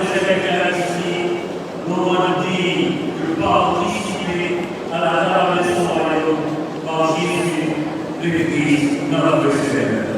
des évêques là ici, nous avons dit de participer à la table de son royaume par Jésus, de l'Église, notre Seigneur.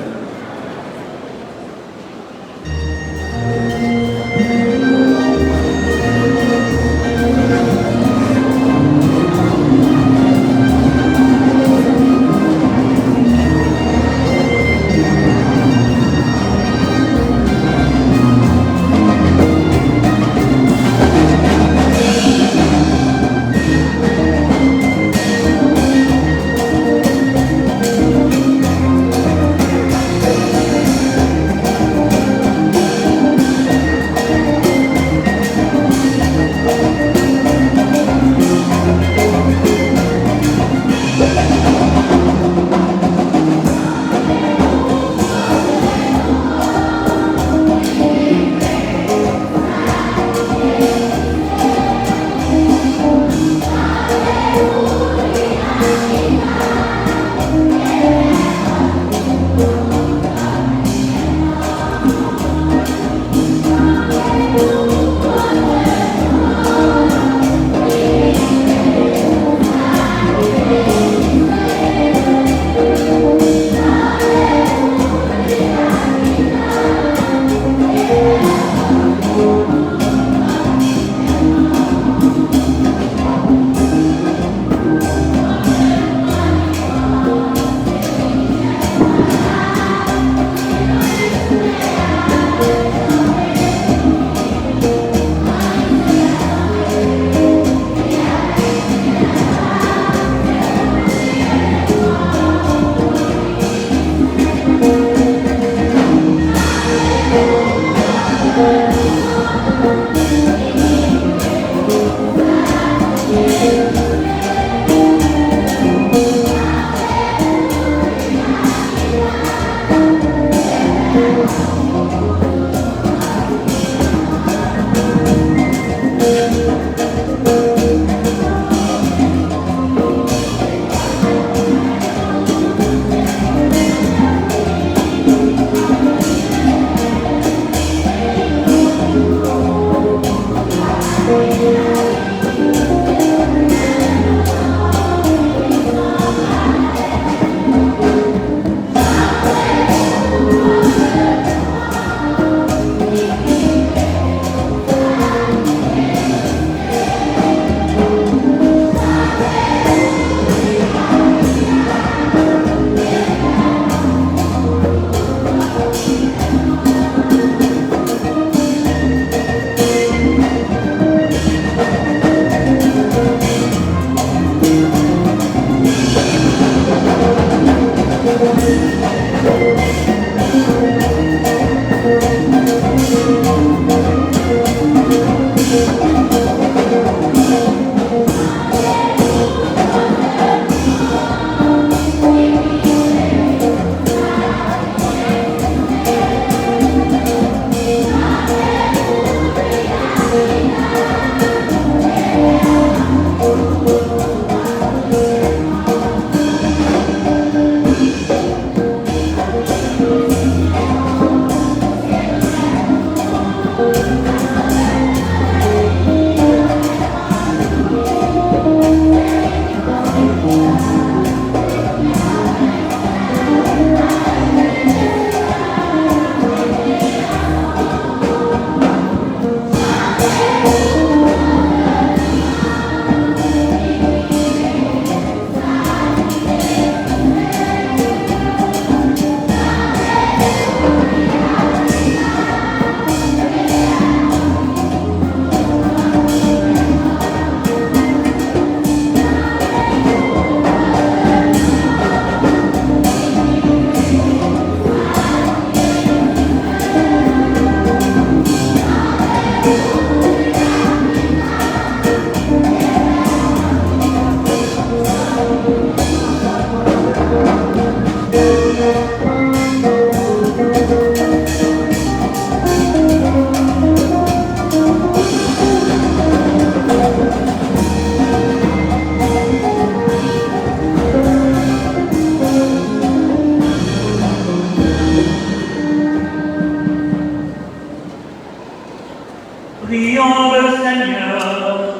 Prions le Seigneur.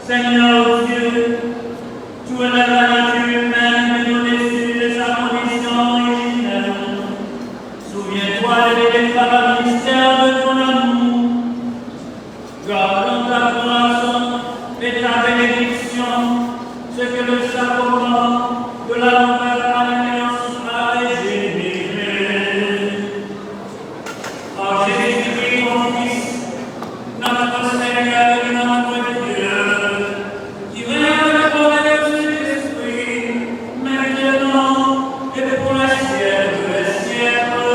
Seigneur Dieu, tu es la nature humaine et au-dessus de sa condition originelle. Souviens-toi des par le mystère de ton amour. Garde dans ta grâce et ta bénédiction ce que le sacrement de la nouvelle alliance a régénéré. Par Jésus-Christ, mon Fils, notre Seigneur et notre Dieu, qui règne pour le Saint-Esprit, maintenant et pour les siècles des siècles.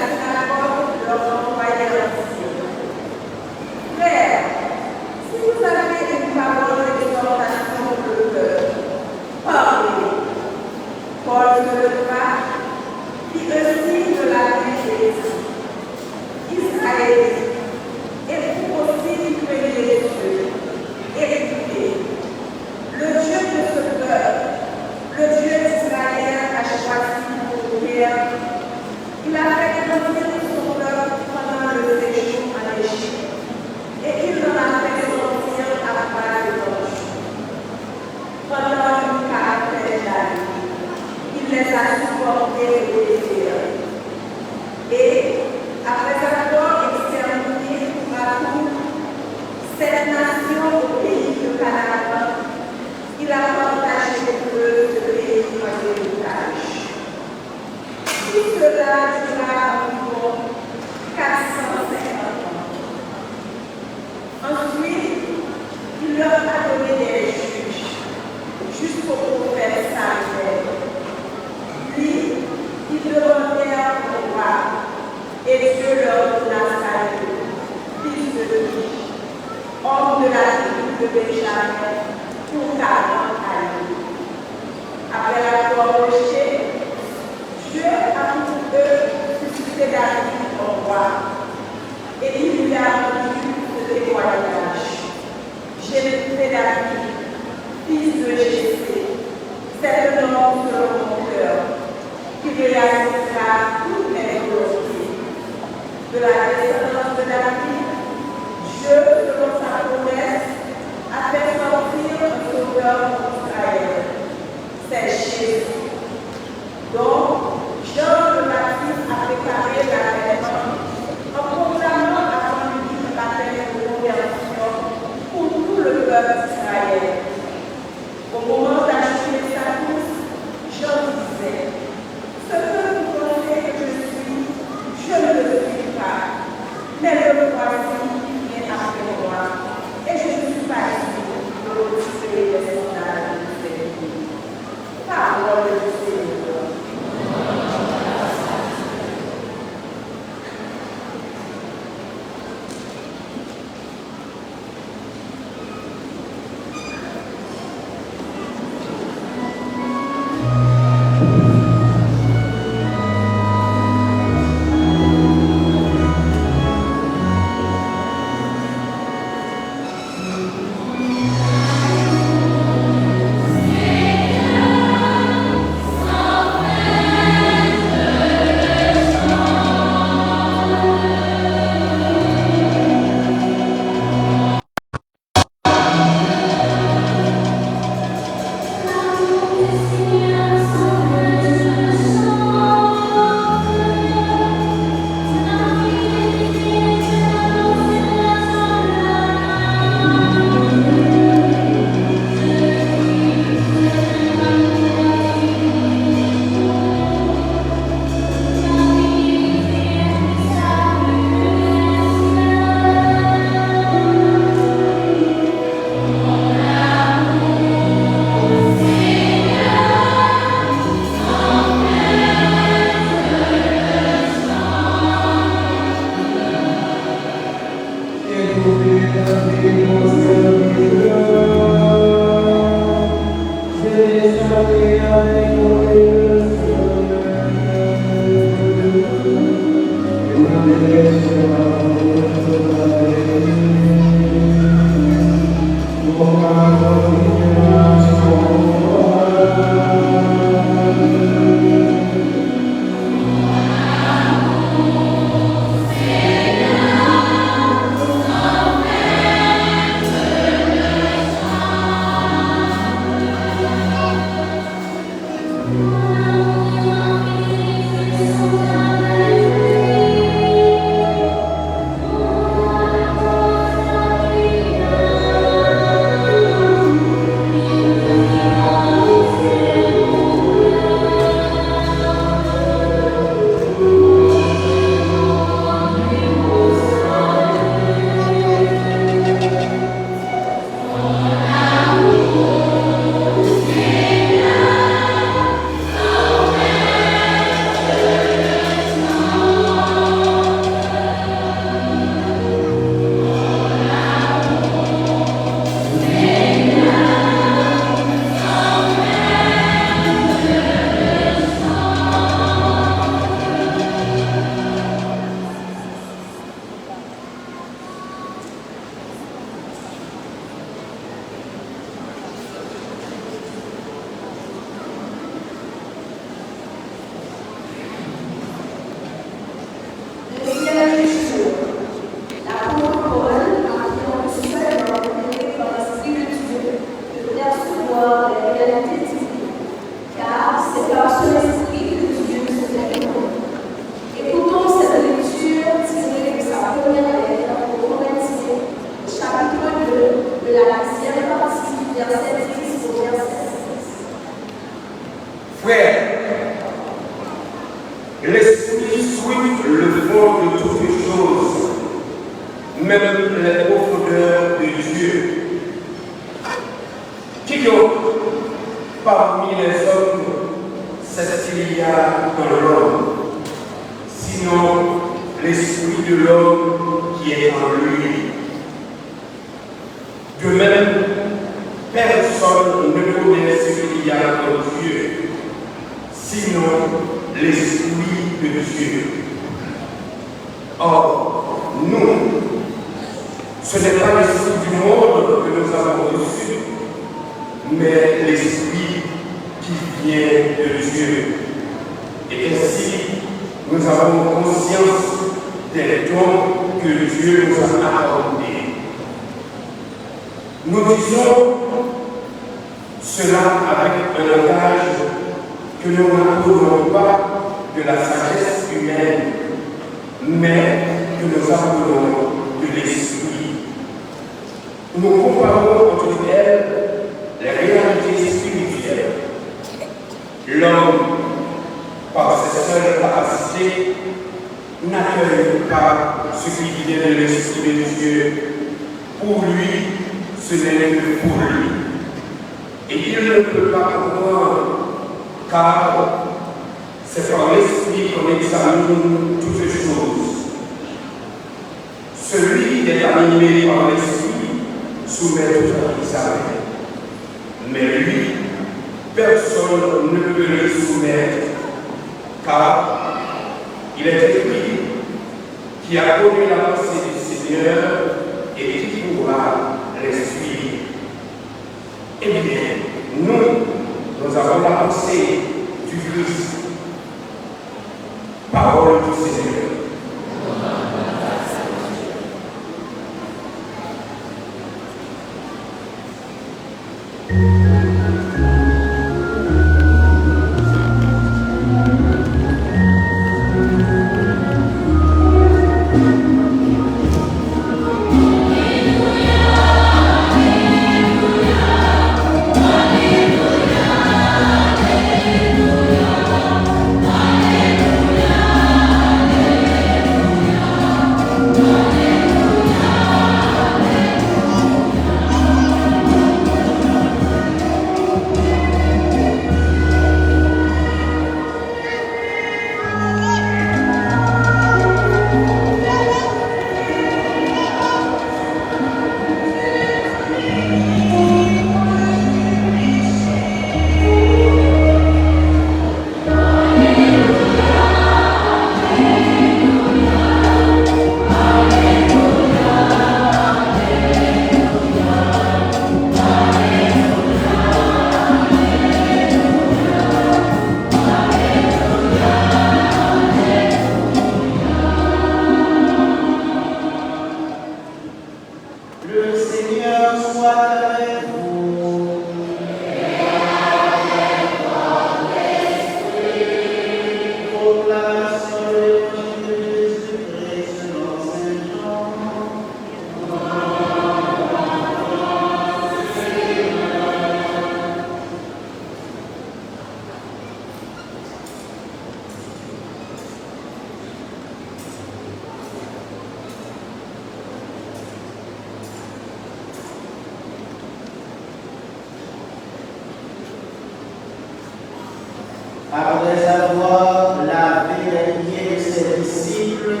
Après avoir lavé les pieds de ses disciples,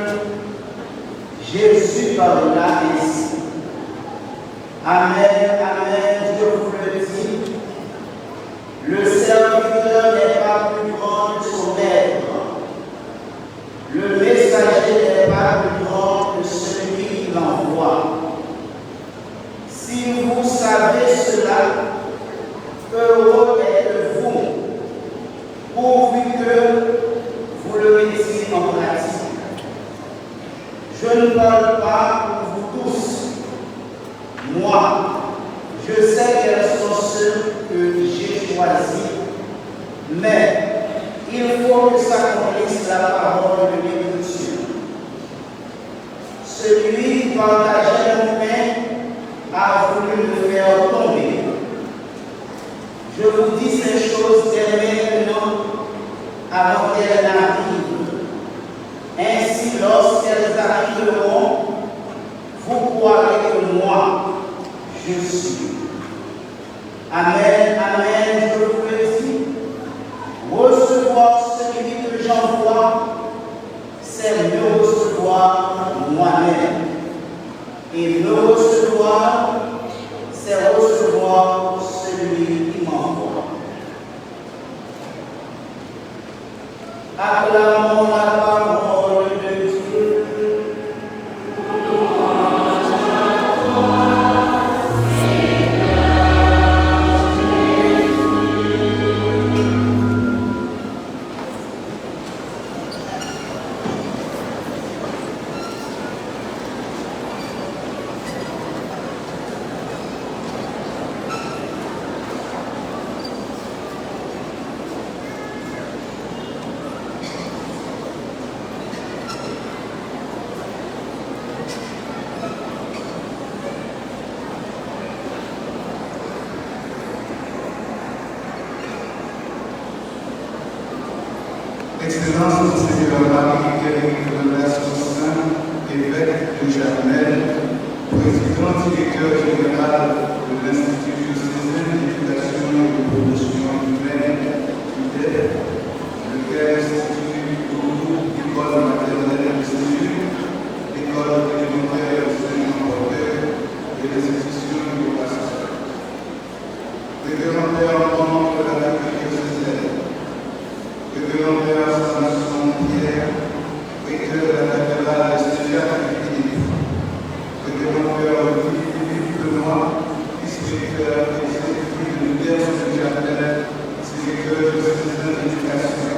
Jésus parla ainsi. Amen, amen, je vous le dis, le serviteur n'est pas plus grand que son maître. Le messager n'est pas plus grand que celui qui l'envoie. Si vous savez cela, heureux êtes-vous, pourvu que vous le mettiez en pratique. Je ne parle pas pour vous tous. Moi, je sais quels sont ceux que j'ai choisis, mais il faut que s'accomplisse la parole de l'Écriture. Celui qui partageait mon pain a voulu me faire tomber. Je vous dis ces choses dès maintenant avant qu'elles n'arrivent. Ainsi, lorsqu'elles arriveront, vous croirez que moi, je suis. Amen, amen, je vous le dis. Recevoir celui que j'envoie, c'est me recevoir moi-même. Et me recevoir, c'est recevoir celui qui m'envoie. Acclamons la parole de Dieu. Excellence, Monseigneur Marie-Pierre Saint, évêque de Jarmel, président directeur général de l'Institut diocésain d'éducation et de promotion humaine, UDEP, lequel institue l'école maternelle de Saint-Luc, l'école élémentaire de Saint-Jean-Porteur et les institutions de pasteur. Révérend Père membre de la République diocésaine, Révérend Père Saint-Martin Pierre, recteur de la cathédrale de Saint-Jacques et Philippe, Révérend Père Philippe Benoît, vice-recteur et scientifique de l'UDEP Saint-Germain, directeur diocésain d'éducation,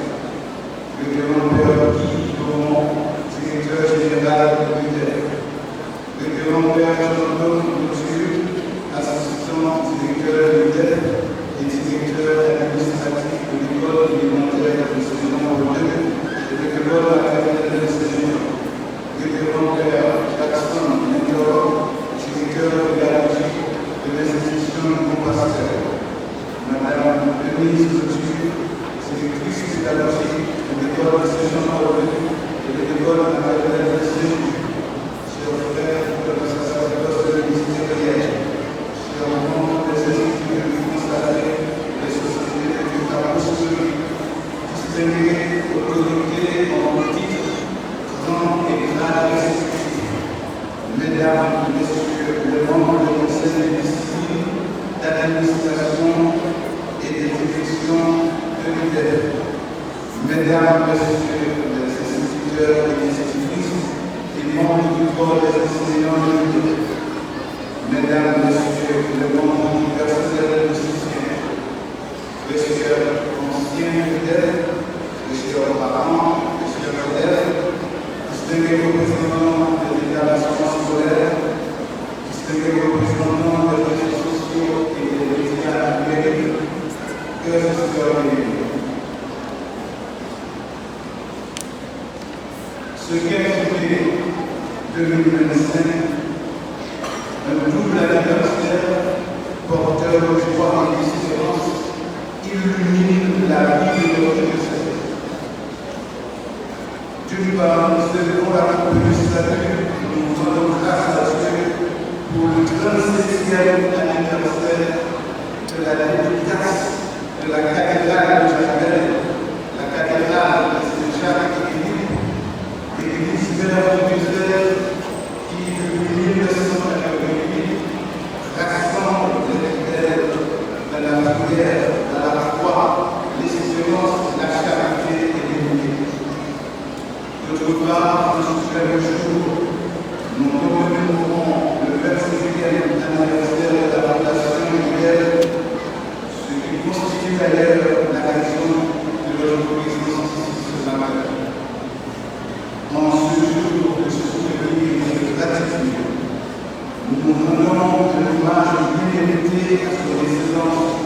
Révérend Père Guy Laurent, directeur général de l'UDEP, Révérend Père Jean-Claude Mathieu, assistant directeur de l'UDEP et directeur administratif de l'école élémentaire de Saint-Jean-Porteur et de l'école maternelle de Saint-Jean. Révérend Père Jackson Mentor, directeur pédagogique de l'institution de Pasteur. Madame Denise Couture, directrice pédagogique de l'école de Saint-Jean-Porteur et de l'école maternelle de Saint-Jean. Chers frères de la sacerdoce ministérielle, chers membres des instituts de constater les sociétés de apostolique, distinguées autorités en titre, rang et grade respectifs, mesdames, messieurs, les membres du conseil de discipline, d'administration et des directions de l'UDEP, mesdames, messieurs, les instituteurs et institutrices, les membres du corps des enseignants de l'UDEP, mesdames, messieurs, les membres du personnel de soutien, messieurs anciens fidèles, messieurs parents, messieurs élèves, distingués représentants des établissements scolaires, distingués représentants des réseaux sociaux et des médias numériques, que je suis. Ce qu'est juillet 2025, un double anniversaire porteur de joie et d'espérance illumine la vie de notre diocèse. D'une part, nous célébrons la coupe du salut, nous rendons grâce à Dieu pour le 37e anniversaire de la dédicace de la cathédrale de Jarmel, hommage bien mérité à son excellence,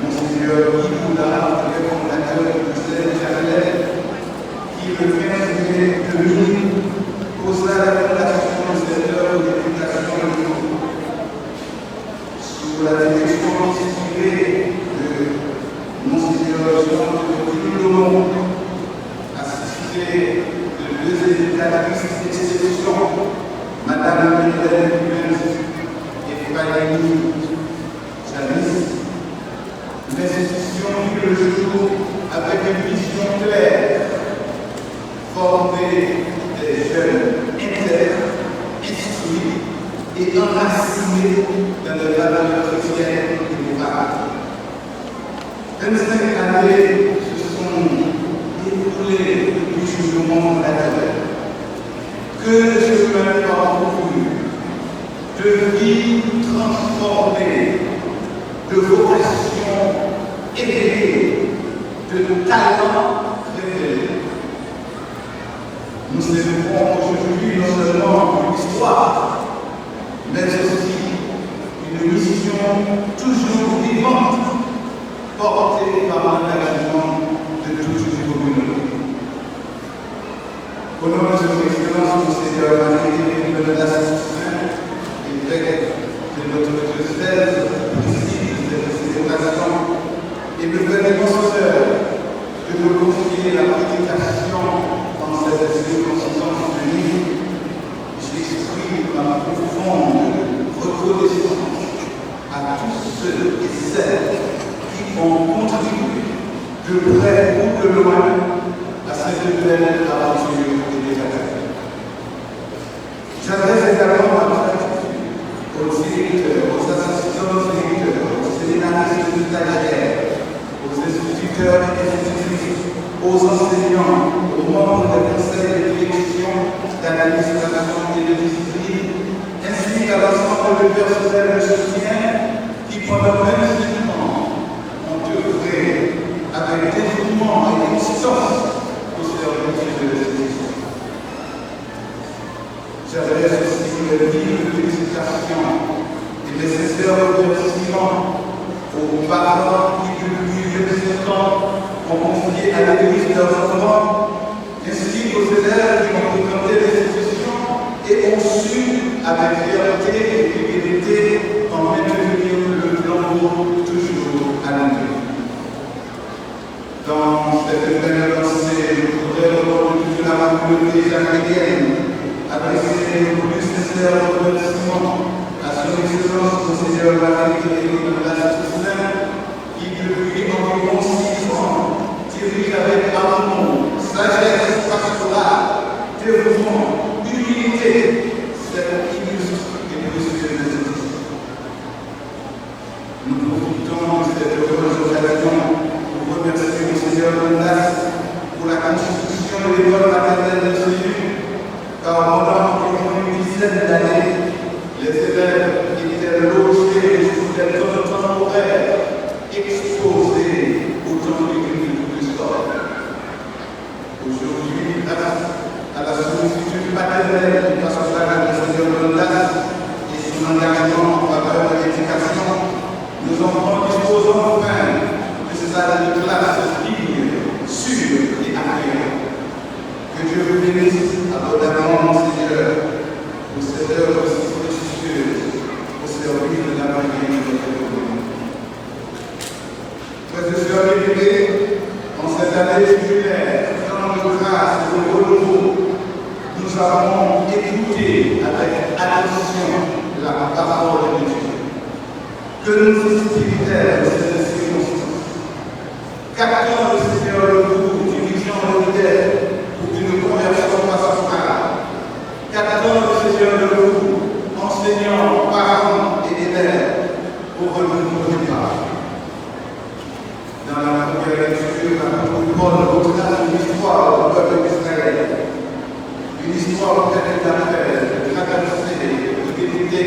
Monseigneur Guy Boulard, le fondateur du diocèse de Charlène, qui le 15 mai 2000 posa la fondation de cette œuvre d'éducation religieuse. Sous la direction inspirée de Monseigneur Jean-Claude Lomont, assisté de deux éducatrices d'exception, Madame Mélène et Valérie Janis, l'institution vit le jour avec une vision claire, former des jeunes intègres, instruits et enracinés dans les valeurs chrétiennes et morales. 25 années se sont écoulées depuis ce moment naturel. Que le chemin parcouru de vie transformée, de vocation éveillée, de talent révélé. Nous célébrons aujourd'hui non seulement une histoire, mais aussi une mission toujours vivante, portée par l'engagement de toutes les communautés. Au nom de son excellence, Monseigneur Valérie évêque de notre diocèse, président de ces occasions, et le père consolateur de nous confier la prédication dans cette circonstance unie, j'exprime ma profonde reconnaissance à tous ceux et celles qui ont contribué de près ou de loin à cette belle aventure et des batailles. J'adresse également ma gratitude aux directeurs, aux assistants directeurs, aux séminaristes de stagiaires, aux instituteurs et institutrices, aux enseignants, aux membres des conseils de direction, d'administration et de discipline, ainsi qu'à l'ensemble du personnel de soutien qui, pendant 25 ans, ont œuvré avec dévouement et constance au service de l'institution. J'adresse aussi une vive félicitation et les sincères remerciements aux parents qui, depuis 25 ans, ont confié à l'Église leurs enfants, ainsi qu'aux élèves qui ont fréquenté l'institution et ont su, avec fierté et fidélité, en maintenir le flambeau toujours à l'année. Dans cette belle lancée, je voudrais reprendre la communauté jacquélienne, adresser les plus sincères remerciements à son excellence Monseigneur Valérie qui depuis environ 6 ans dirige avec amour, sagesse pastorale, dévouement, humilité cette illustre et précieuse institution. Nous profitons de cette heureuse occasion pour remercier Monseigneur Bondas pour la constitution de l'école maternelle de Jésus. Car pendant environ une dizaine d'années, les élèves étaient logés sous des zones temporaires, exposés au temps du sport. Aujourd'hui, grâce à la sollicitude paternelle du pastoral de Monseigneur Bondas et son engagement en faveur de l'éducation, nos enfants disposent enfin de ces salles de classe dignes, sûres et accueillantes. Que Dieu vous bénisse abondamment, Seigneur, pour cette œuvre si précieuse au service de la famille de notre communauté. Frères et sœurs bien-aimés, en cette année jubilaire, temps de grâce et de renouveau, nous avons écouté avec attention la parole de Dieu. Que nous inspire cette circonstance. Qu'attend le Seigneur de vous, dirigeant le terre, d'une conversion pastorale. Qu'attend le Seigneur de vous, enseignants, parents et élèves, pour renouveau du départ. Dans la première lecture, l'apôtre Paul retrace l'histoire du peuple d'Israël. Une histoire pleine d'appels, de traversées, de vérité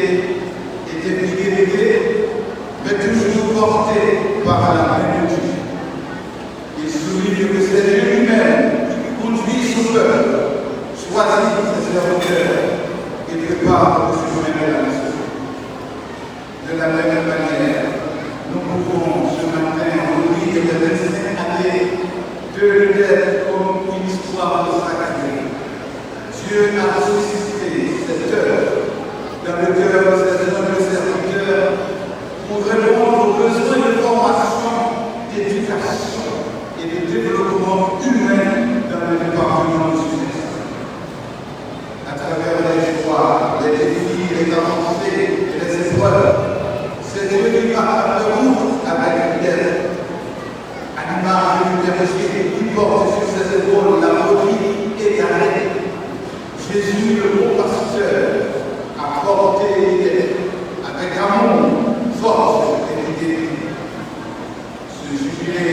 et d'infidélité, mais toujours portée par la main de Dieu. Il souligne que c'est Dieu lui-même conduit son peuple, choisit ses serviteurs et prépare le chemin de la nation. De la la même manière, nous pouvons ce matin ouvrir les 25 années de l'être comme une histoire sacrée. Dieu a suscité cette œuvre dans le cœur de ces hommes serviteurs pour répondre aux besoins de formation, d'éducation et de développement humain dans le département du Sud-Est. À travers les joies, les défis, les avancées et les épreuves, c'est Dieu qui va faire route avec l'aide. Animal de l'université qui porte sur ses épaules la beauté et la reine. Jésus, le bon pasteur, a porté l'idée avec amour, force et fidélité. Ce jubilé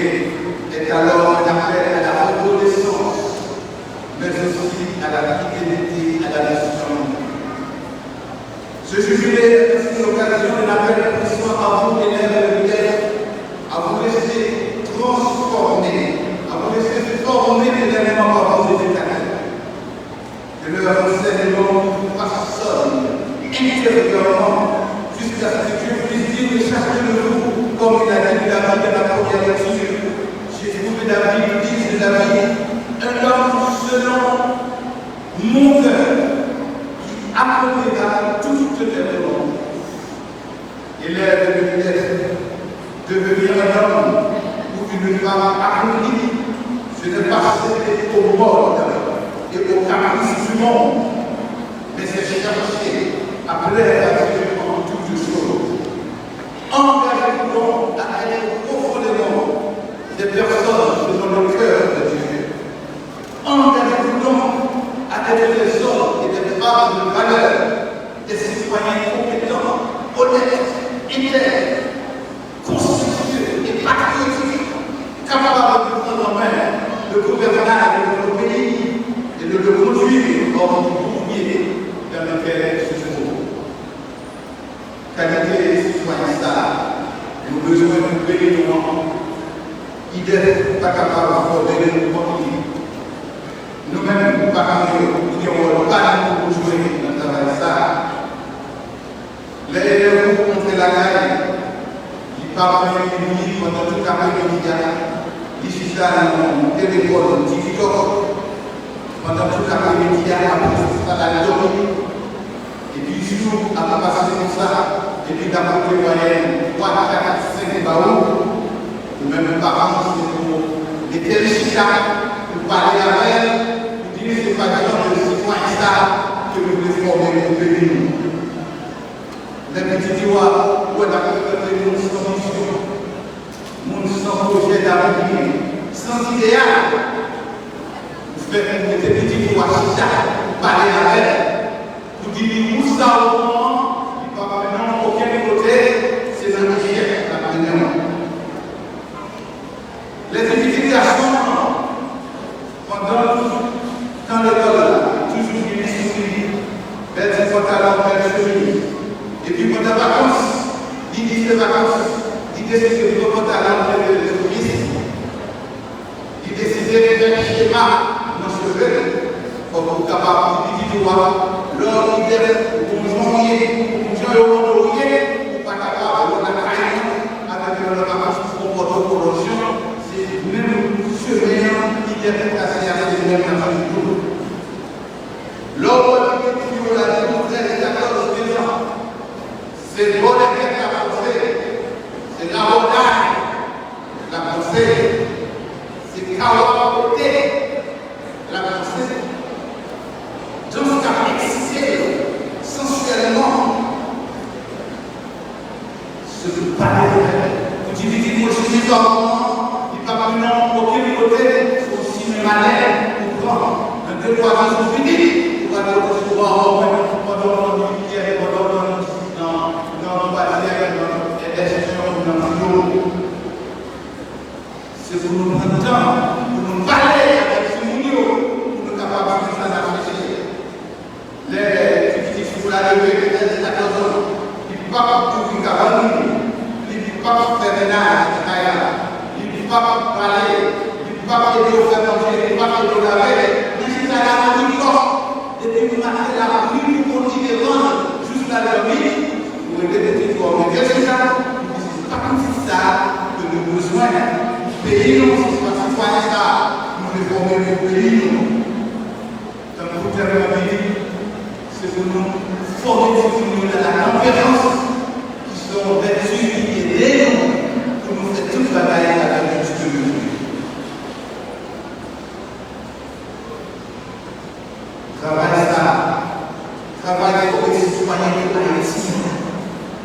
est alors un appel à la reconnaissance, mais aussi à la fidélité à la mission. Ce jubilé est aussi l'occasion d'un appel puissant à vous, élèves de l'IDEF, à vous laisser transformer, à vous laisser former les éléments par vos états. Que leur enseignement vous façonne intérieurement jusqu'à ce que Dieu puisse dire de chacun de vous, comme il a dit de David dans la première lecture. J'ai trouvé David, fils de David, un homme selon mon cœur, qui accomplira toutes les volontés. Élève de l'idée, devenir un homme ou une femme accomplie, ce n'est pas céder au mode et au caprice du monde, mais c'est chercher à plaire à Dieu en toutes choses. Engagez-vous donc à être profondément des personnes selon le cœur de Dieu. Engagez-vous donc à être des hommes et des femmes de valeur, des citoyens compétents, honnêtes, intègres, constitués et patriotiques, capables de prendre en main le gouvernement de notre pays et de le conduire hors du bourbier dans lequel se trouve. Qualité citoyen stable, nous avons besoin de bénévolement, IDEF pas capable de former le monde. Nous-mêmes, pas capables de nous pas pour jouer dans le travail ça. Les élèves ont montré la caille, ils parlent de pendant toute la médias, digital, téléphone, TikTok. Pendant toute l'après-midi, à la journée, et puis jour, à passer comme ça, et puis d'avoir des moyens, 3, 4, 5 barreaux, ou même parents, c'est pour les téléchicats, pour parler avec elle, pour dire que ce n'est pas de citoyen ça que nous voulons former pour pays. Les petits doigts, où on a fait une mission, sans projet d'avenir, sans idéal. Vous faites des petits mots à parler avec elle, vous dites où ça au moment, il ne va pas maintenant aucun côté, c'est un échec à la réunion. Les édifications, pendant quand l'école, toujours bien suivi, belles pantalons, belles chemises, et puis pendant les vacances, il dit les vacances, il décide que vos pantalons, belles chemises, il décide de faire un schéma. Comme vous capable de dire, l'homme qui est pour janvier, pour janvier, pas capable de la caille, avec le capacité de corruption, c'est même ce même qui est cassé avec les mêmes dans le tout. L'homme qui est la démonstration de 14 ans, c'est bon et la pensée, c'est l'abordage, la pensée, c'est carotter. La pensée, dans ce cas excellent, sensuellement, ce que parler, vous dites, je suis dormant, il ne va pas venir aucun côté, aussi même malin, ou grand, un peu de fois, ils sont finis, pour aller au souvent, pendant le week-end, pendant le bâtiment, dans les gestions, dans le bureau. C'est pour nous prendre le temps, pour nous parler avec ce milieu. Les petits fous là, les 14 ans, ils ne peuvent pas pour une caravane, ils ne peuvent pas faire ménage, ils ne peuvent pas parler, ils ne peuvent pas aider au faire manger, ils ne peuvent pas aider au laver, mais c'est à la rue du corps, et puis vous marquez la rue pour continuer à vendre jusqu'à la nuit, vous les petits corps. Mais bien sûr, c'est pas comme ça que nous avons besoin. Pays, nous, c'est pas ça. Nous devons former le pays. Dans le terme de la vie, c'est pour nous former dans la conférence qui sont vertus et aider pour nous faire toute bataille à la juste mesure. Travailler pour les citoyens de Haïti.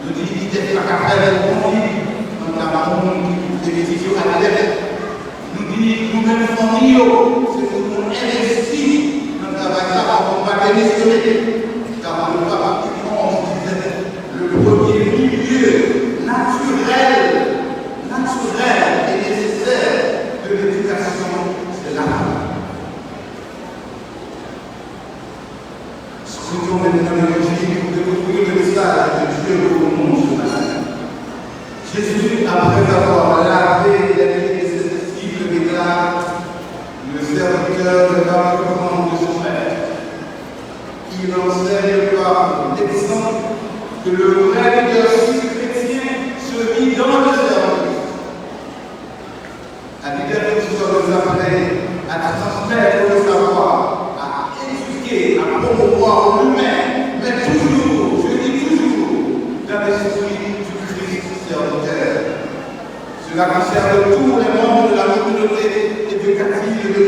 Nous disons qu'il n'y a pas qu'à faire le conflit dans la monde des décisions à la tête. Nous disons nous-mêmes familles, c'est pour nous investir dans le travail pour combattre les démissionner. Car le papa le premier milieu naturel et nécessaire de l'éducation, c'est l'art. Nous sommes maintenant dans le de retrouver le message de Dieu pour le monde ce matin. Jésus, après avoir lavé les disciples, déclare le serviteur de la commande de son maître. Il enseigne par l'exemple que le vrai leadership chrétien se vit dans le service. À leadership nous appelés à transmettre le savoir, à éduquer, à promouvoir l'humain, mais toujours, je dis toujours, dans l'esprit du Christ serviteur. Cela concerne tous les membres de la communauté éducative et de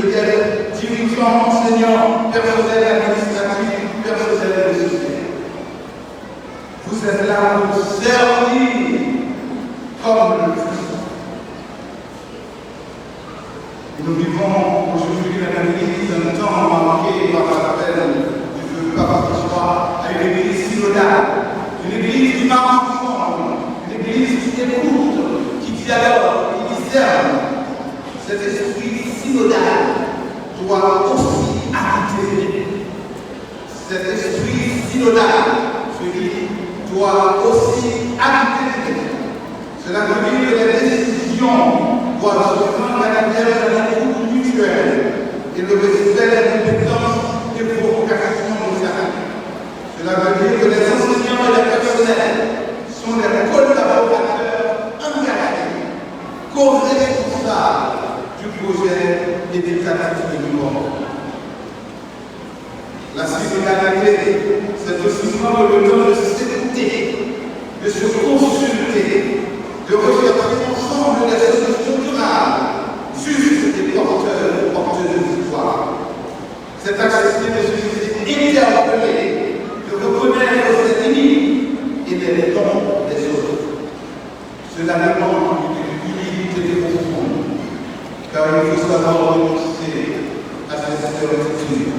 dirigeants, enseignants, personnel administratif, personnel de société. Vous êtes là pour servir comme le Christ. Nous vivons aujourd'hui dans l'Église un temps marqué par l'appel du feu Papa François à une Église synodale, une Église qui marche ensemble, une Église qui écoute, qui dialogue, qui discerne. Cet esprit synodal doit aussi habiter. Cet esprit synodal, je dis, doit aussi habiter. Cela veut dire que les décisions doivent se prendre à l'intérieur d'un groupe mutuel et le respect des compétences et provocations de chacun. Cela veut dire que les enseignants et les personnels sont des collaborateurs engagés, co-responsables du projet éducatif du monde. La synodalité, c'est aussi prendre le temps de s'écouter, de se consulter, de rechercher ensemble des solutions durables, justes et porteuses de victoire. C'est accepter de se laisser interpeller, de reconnaître ses limites et les dons des autres. Cela demande une humilité profonde, car il faut savoir renoncer à ses certitudes,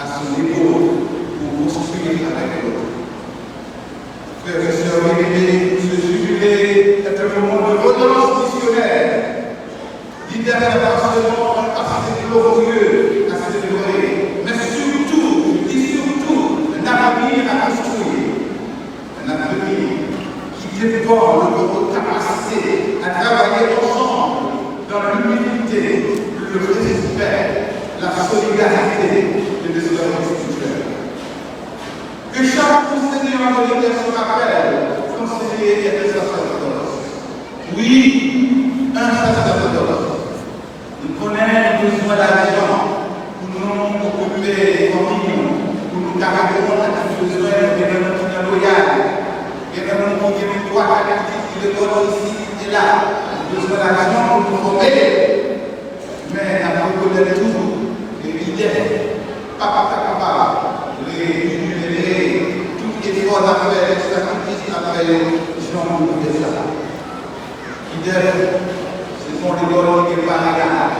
à son ego, pour construire avec l'autre. Frères et sœurs, ce jubilé est un moment de relance missionnaire. L'idée n'est pas seulement assez glorieux à célébrer, mais surtout, je dis surtout, un avenir à construire. Un avenir qui dépend de votre capacité à travailler ensemble dans l'humilité, le respect, la solidarité et l'espérance mutuelle. Que chaque enseignant de l'éducation rappelle, conseiller et des sacerdotes. Oui, un sacerdoce. Nous connaissons le besoin d'argent pour nous occuper les familles, pour nous caractériser à besoin de notre loyal. Et nous avons des droits qui le donnent ici et là. Besoin d'argent pour nous former. Mais nous reconnaissons toujours les leaders, les tout effort à faire, les sacrifices à faire, Jean nous fait ça. Leaders, ce sont les dons qui ne sont pas regards.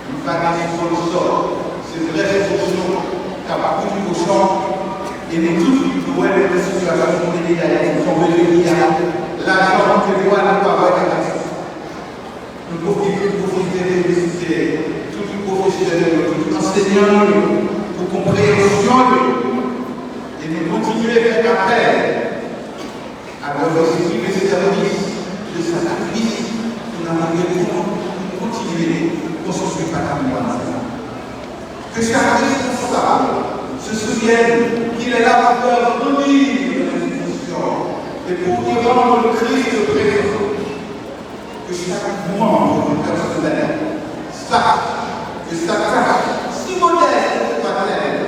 Ils fabriquent sur le sol. C'est vrai, c'est sur le sol, capable de cochon. Et nous tous, nous devons être dans une situation de l'égalité. Nous sommes venus hier. L'argent que nous avons pas avoir la question. Nous profitons de l'université, tout le professionnel, tout l'enseignant, pour compréhension. Et nous continuons à faire appel à notre esprit de service, de sacrifice, pour nous continuer à construire patrimoine. Que chaque responsable se souvienne qu'il est là pour faire revenir les institutions dans le Christ présent, que chaque membre personnel sache que sa tâche, si modeste soit-elle,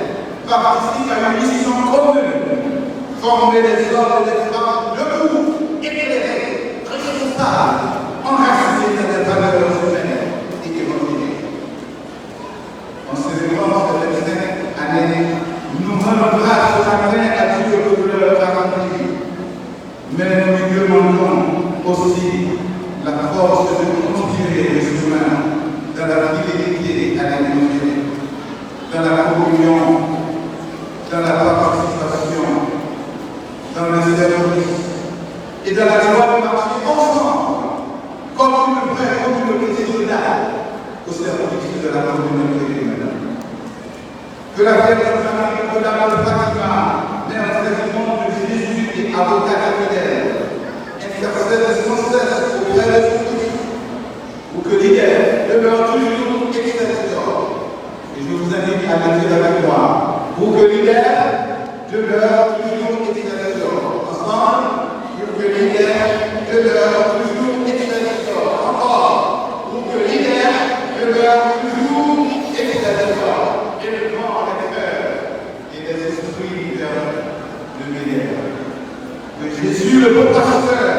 participe à une mission commune, former les hommes et les femmes debout, éclairés, responsables, enracinés dans les valeurs humaines et évangéliques. En célébrant cette 25 année, nous rendons grâce à Dieu pour leur accompli. Mais nous lui demandons aussi la force de continuer le chemin dans la fidélité à l'évangile, dans la communion, dans la participation, dans le service et dans la joie de marcher ensemble, comme une vraie communauté solidaire au service de la communauté humaine. Que la Vierge Marie, Madame de Fatima, Mère serviment de Jésus et avocat fidèle, intercède sans cesse auprès de Christ, pour que l'idée demeure toujours extérieure. Et je vous invite à le dire avec moi, pour que l'idée demeure toujours extérieure. Ensemble, pour que l'idée demeure toujours extérieure. Encore, pour que l'idée demeure toujours extérieure. Et le grand lecteur et les esprits vers le millénaire. Que Jésus, le bon pasteur,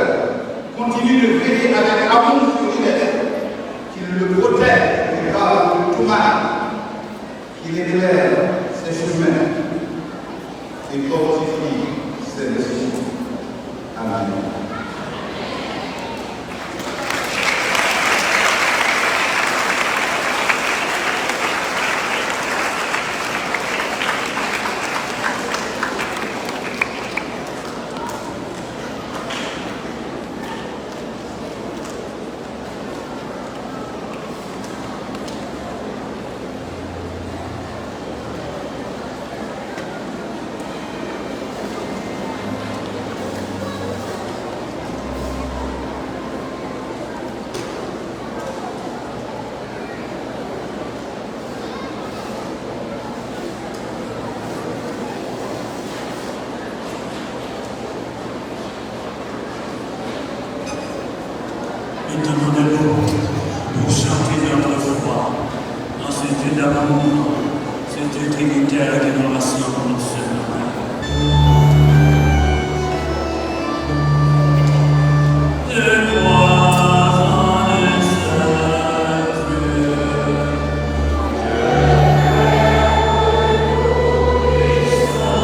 continue de veiller avec amour sur l'idée, qu'il le protège du mal de tout mal, qu'il éclaire ses chemins et fortifie ses esprits. Amen. Demandez-nous pour chanter notre foi dans cet Dieu d'amour, cet Dieu trinitaire qui nous rassemble ce matin. Je crois en un seul Dieu. Puissant,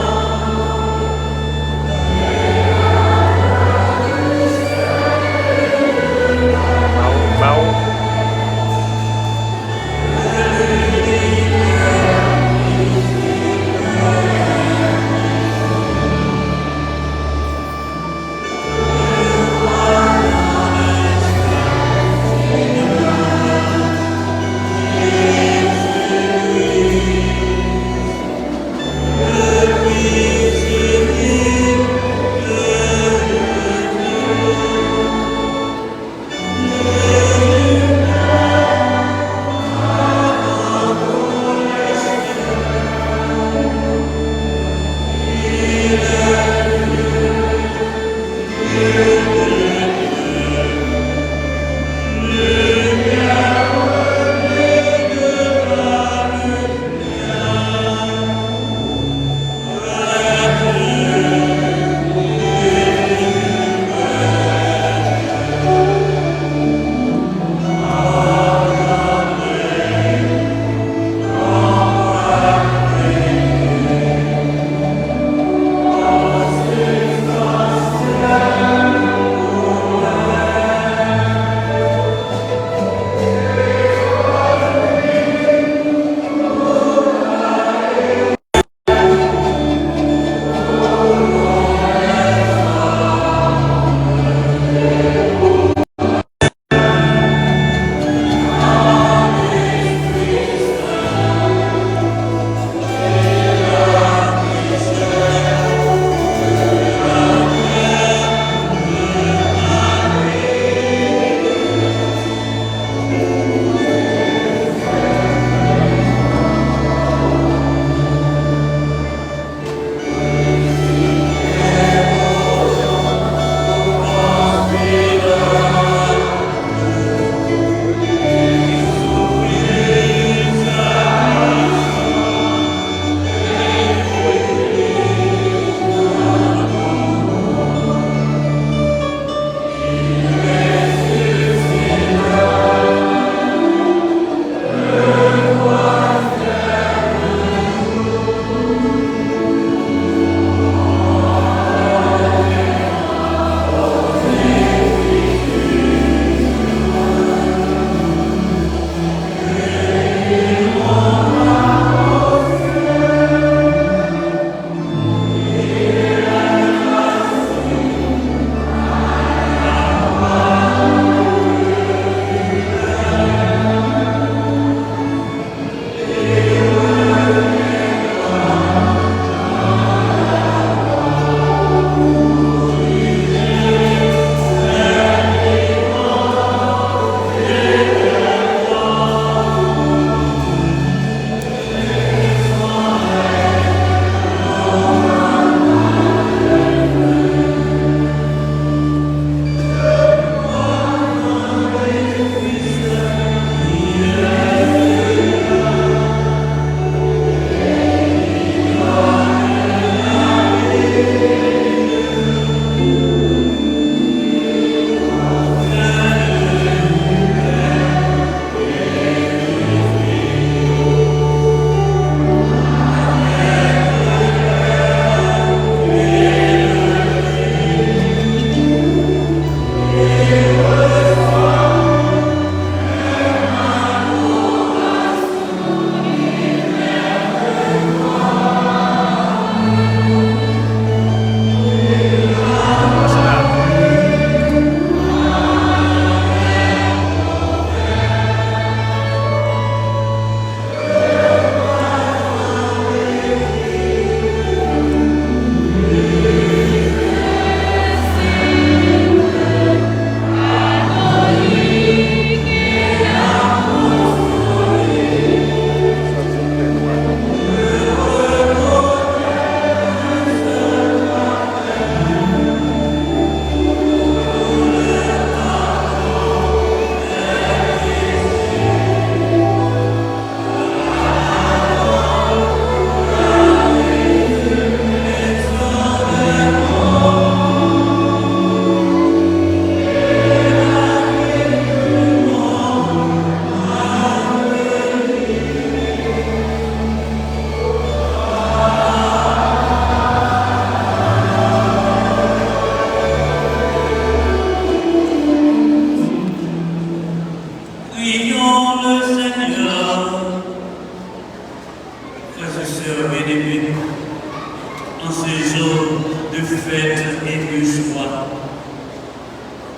ému soit.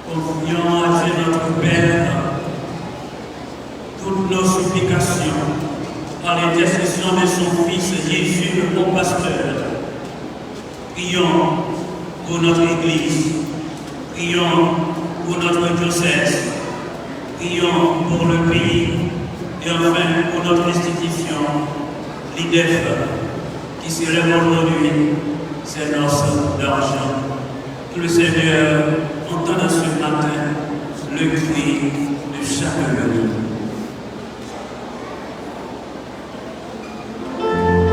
Confiant à Dieu notre Père toutes nos supplications par l'intercession de son Fils Jésus le bon pasteur. Prions pour notre Église, prions pour notre diocèse, prions pour le pays et enfin pour notre institution, l'IDEF, qui célèbre aujourd'hui ses noces d'argent. Que le Seigneur entende ce matin le cri de chaque venu. Thank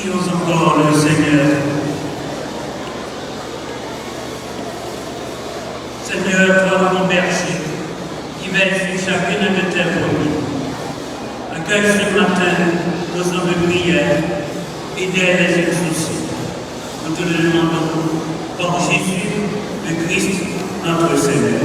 Prions encore le Seigneur. Seigneur, toi, mon berger, qui veille sur chacune de tes brebis, accueille ce matin nos hommes de prière et d'aide les soucis. Nous te le demandons par Jésus, le Christ, notre Seigneur.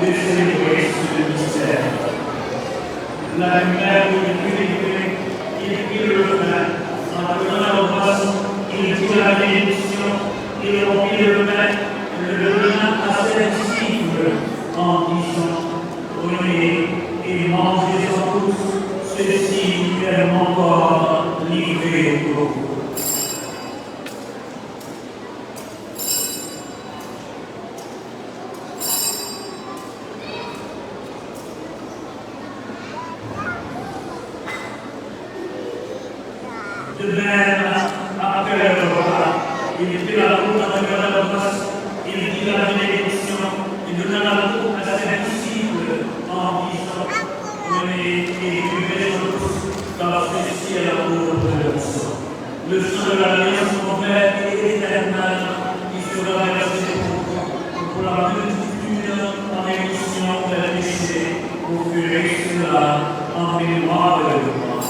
de célébrer ce mystère. La lumière du purifié, il prit le pain, en prenant la boisson, il dit la bénédiction, il rompit le pain, le donna à ses disciples, en disant, prenez et mangez-en tous, ceci est mon corps livré pour vous. De même, après le repas, il prit la coupe en prenant la boisson, il dit la bénédiction, il donna la coupe à ses disciples en disant, prenez et buvez-en tous, car ceci est la coupe de leur sang. Le sang de l'alliance nouvelle et éternelle, qui sera versé pour la multitude en rémission des péchés, vous ferez cela en mémoire de moi.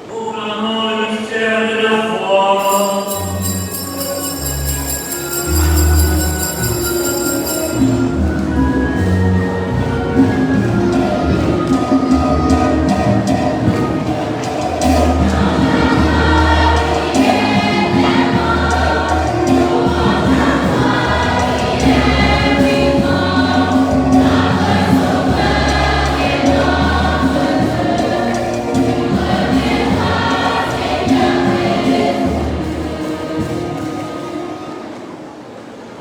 Proclamons le mystère de la foi.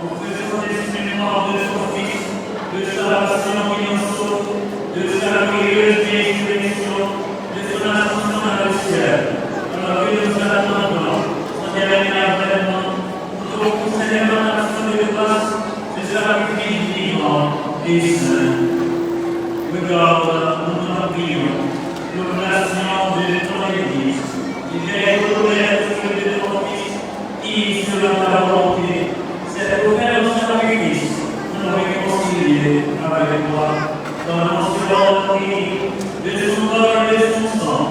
En faisant des mémoires de son Fils, de sa passion qui nous sauve, de sa glorieuse résurrection, de son ascension dans le ciel, alors que nous attendons son dernier avènement, nous offrons Seigneur en action de grâce, de sacrifice vivant et saint. Regarde, nous t'en prions, l'oblation de ton Église, qui fait reconnaître ce que de ton Fils, qui, selon ta volonté, c'est pour faire son sacrifice, nous réconcilier avec toi, dans l'ancien ordre de son corps et de son sang,